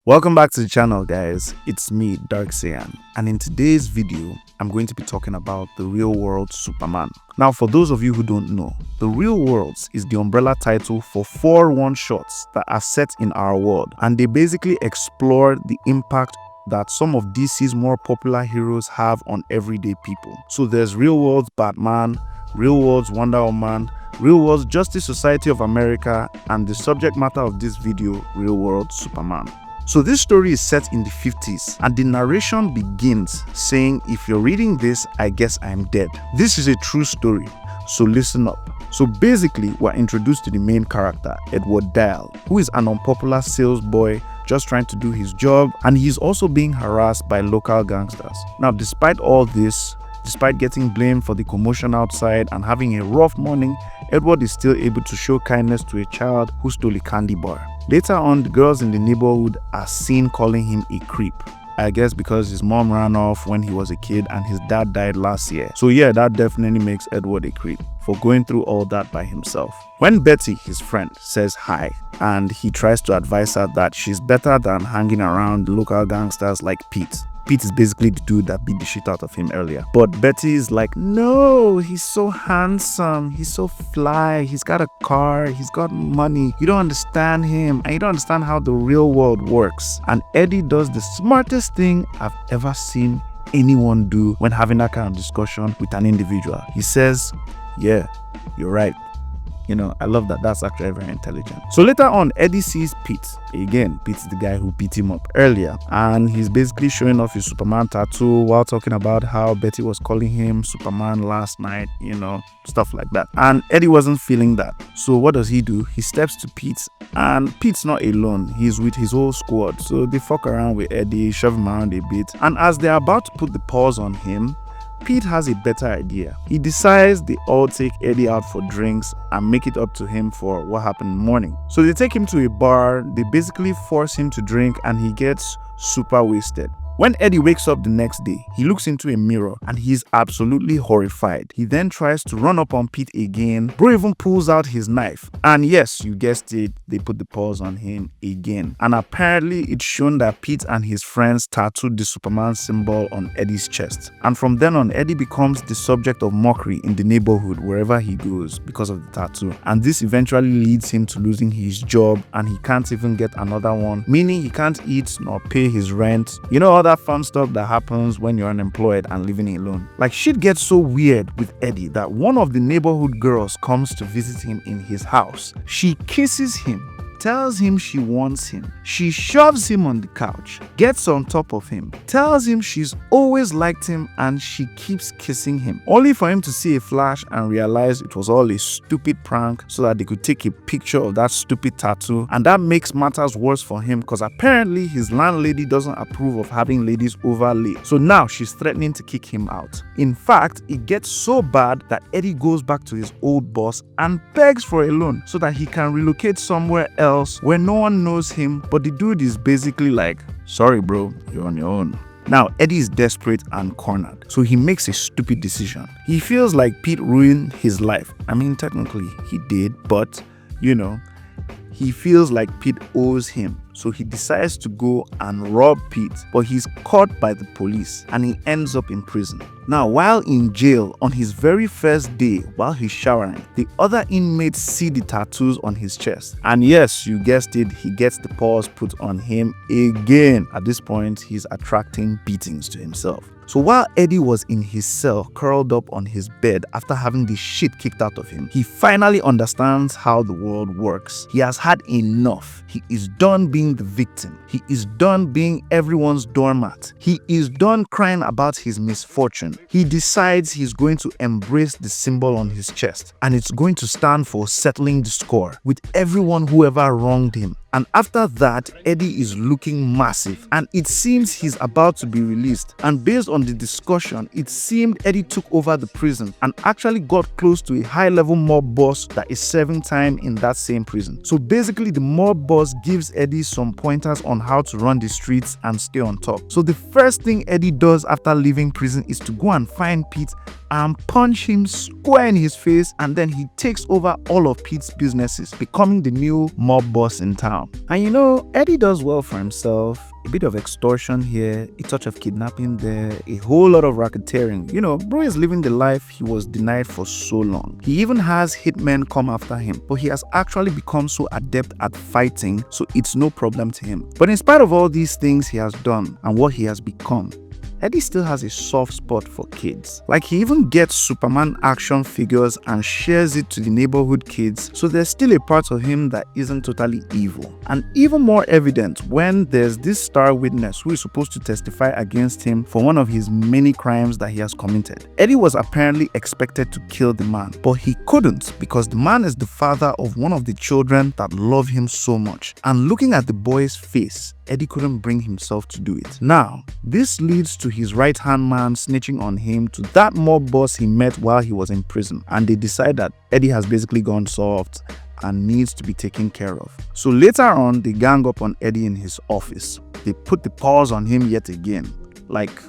Welcome back to the channel, guys. It's me, darksaiyan, and in today's video I'm going to be talking about the real world Superman. Now, for those of you who don't know, the Realworlds is the umbrella title for 4 one-shots that are set in our world, and they basically explore the impact that some of DC's more popular heroes have on everyday people. So there's Realworlds Batman, Realworlds Wonder Woman, Realworlds Justice Society of America, and the subject matter of this video, Real World Superman. So this story is set in the 50s, and the narration begins saying, "If you're reading this, I guess I'm dead." This is a true story, so listen up. So basically, we're introduced to the main character, Edward Dial, who is an unpopular sales boy just trying to do his job, and he's also being harassed by local gangsters. Now, despite all this, despite getting blamed for the commotion outside and having a rough morning, Edward is still able to show kindness to a child who stole a candy bar. Later on, the girls in the neighborhood are seen calling him a creep. I guess because his mom ran off when he was a kid and his dad died last year. So yeah, that definitely makes Edward a creep for going through all that by himself. When Betty, his friend, says hi, and he tries to advise her that she's better than hanging around local gangsters like Pete. Pete is basically the dude that beat the shit out of him earlier. But Betty is like, no, he's so handsome, he's so fly, he's got a car, he's got money. You don't understand him, and you don't understand how the real world works. And Eddie does the smartest thing I've ever seen anyone do when having that kind of discussion with an individual. He says, yeah, you're right. You know, I love that. That's actually very intelligent. So later on, Eddie sees Pete. Again, Pete's the guy who beat him up earlier. And he's basically showing off his Superman tattoo while talking about how Betty was calling him Superman last night, you know, stuff like that. And Eddie wasn't feeling that. So what does he do? He steps to Pete. And Pete's not alone. He's with his whole squad. So they fuck around with Eddie, shove him around a bit. And as they're about to put the paws on him, Pete has a better idea. He decides they all take Eddie out for drinks and make it up to him for what happened in the morning. So they take him to a bar, they basically force him to drink, and he gets super wasted. When Eddie wakes up the next day, he looks into a mirror and he's absolutely horrified. He then tries to run up on Pete again. Bro even pulls out his knife. And yes, you guessed it, they put the paws on him again. And apparently it's shown that Pete and his friends tattooed the Superman symbol on Eddie's chest. And from then on, Eddie becomes the subject of mockery in the neighborhood wherever he goes because of the tattoo. And this eventually leads him to losing his job, and he can't even get another one, meaning he can't eat nor pay his rent. You know all that fun stuff that happens when you're unemployed and living alone. Like, shit gets so weird with Eddie that one of the neighborhood girls comes to visit him in his house. She kisses him, tells him she wants him. She shoves him on the couch, gets on top of him, tells him she's always liked him, and she keeps kissing him, only for him to see a flash and realize it was all a stupid prank so that they could take a picture of that stupid tattoo. And that makes matters worse for him because apparently his landlady doesn't approve of having ladies over late. So now she's threatening to kick him out. In fact, it gets so bad that Eddie goes back to his old boss and begs for a loan so that he can relocate somewhere else where no one knows him, but the dude is basically like, sorry bro, you're on your own. Now, Eddie is desperate and cornered, so he makes a stupid decision. He feels like Pete ruined his life. I mean, technically he did, but you know, he feels like Pete owes him. So he decides to go and rob Pete, but he's caught by the police and he ends up in prison. Now, while in jail on his very first day, while he's showering, the other inmates see the tattoos on his chest. And yes, you guessed it, he gets the paws put on him again. At this point, he's attracting beatings to himself. So while Eddie was in his cell, curled up on his bed after having the shit kicked out of him, he finally understands how the world works. He has had enough. He is done being the victim. He is done being everyone's doormat. He is done crying about his misfortune. He decides he's going to embrace the symbol on his chest, and it's going to stand for settling the score with everyone who ever wronged him. And after that, Eddie is looking massive, and it seems he's about to be released. And based on the discussion, it seemed Eddie took over the prison and actually got close to a high-level mob boss that is serving time in that same prison. So basically, the mob boss gives Eddie some pointers on how to run the streets and stay on top. So the first thing Eddie does after leaving prison is to go and find Pete and punch him square in his face, and then he takes over all of Pete's businesses, becoming the new mob boss in town. now. And you know, Eddie does well for himself. A bit of extortion here, a touch of kidnapping there, a whole lot of racketeering. You know, bro is living the life he was denied for so long. He even has hitmen come after him, but he has actually become so adept at fighting, so it's no problem to him. But in spite of all these things he has done and what he has become, Eddie still has a soft spot for kids. Like, he even gets Superman action figures and shares it to the neighborhood kids, so there's still a part of him that isn't totally evil. And even more evident when there's this star witness who is supposed to testify against him for one of his many crimes that he has committed. Eddie was apparently expected to kill the man, but he couldn't because the man is the father of one of the children that love him so much. And looking at the boy's face, Eddie couldn't bring himself to do it. Now, this leads to his right-hand man snitching on him to that mob boss he met while he was in prison, and they decide that Eddie has basically gone soft and needs to be taken care of. So later on, they gang up on Eddie in his office. They put the paws on him yet again, like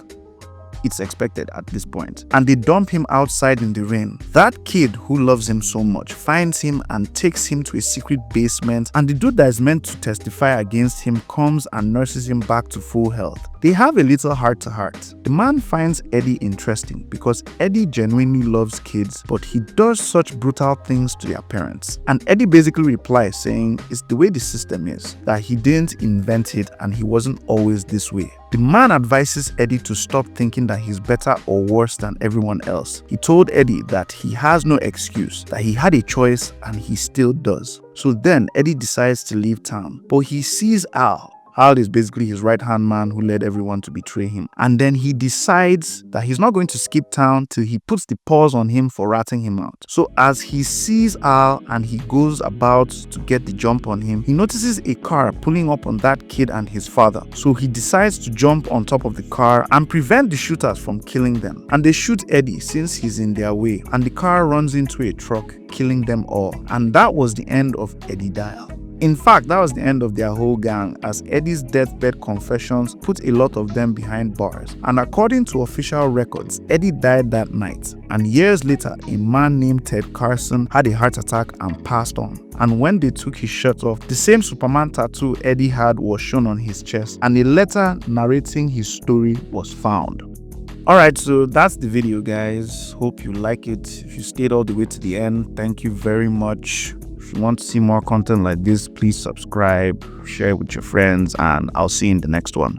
it's expected at this point, and they dump him outside in the rain. That kid who loves him so much finds him and takes him to a secret basement, and the dude that is meant to testify against him comes and nurses him back to full health. They have a little heart-to-heart. The man finds Eddie interesting because Eddie genuinely loves kids, but he does such brutal things to their parents. And Eddie basically replies saying it's the way the system is, that he didn't invent it and he wasn't always this way. The man advises Eddie to stop thinking that he's better or worse than everyone else. He told Eddie that he has no excuse, that he had a choice and he still does. So then Eddie decides to leave town, but he sees Al. Al is basically his right-hand man who led everyone to betray him. And then he decides that he's not going to skip town till he puts the paws on him for ratting him out. So as he sees Al and he goes about to get the jump on him, he notices a car pulling up on that kid and his father. So he decides to jump on top of the car and prevent the shooters from killing them. And they shoot Eddie since he's in their way, and the car runs into a truck, killing them all. And that was the end of Eddie Dial. In fact, that was the end of their whole gang, as Eddie's deathbed confessions put a lot of them behind bars. And according to official records, Eddie died that night. And years later, a man named Ted Carson had a heart attack and passed on. And when they took his shirt off, the same Superman tattoo Eddie had was shown on his chest, and a letter narrating his story was found. Alright, so that's the video, guys. Hope you like it. If you stayed all the way to the end, thank you very much. If you want to see more content like this, please subscribe, share it with your friends, and I'll see you in the next one.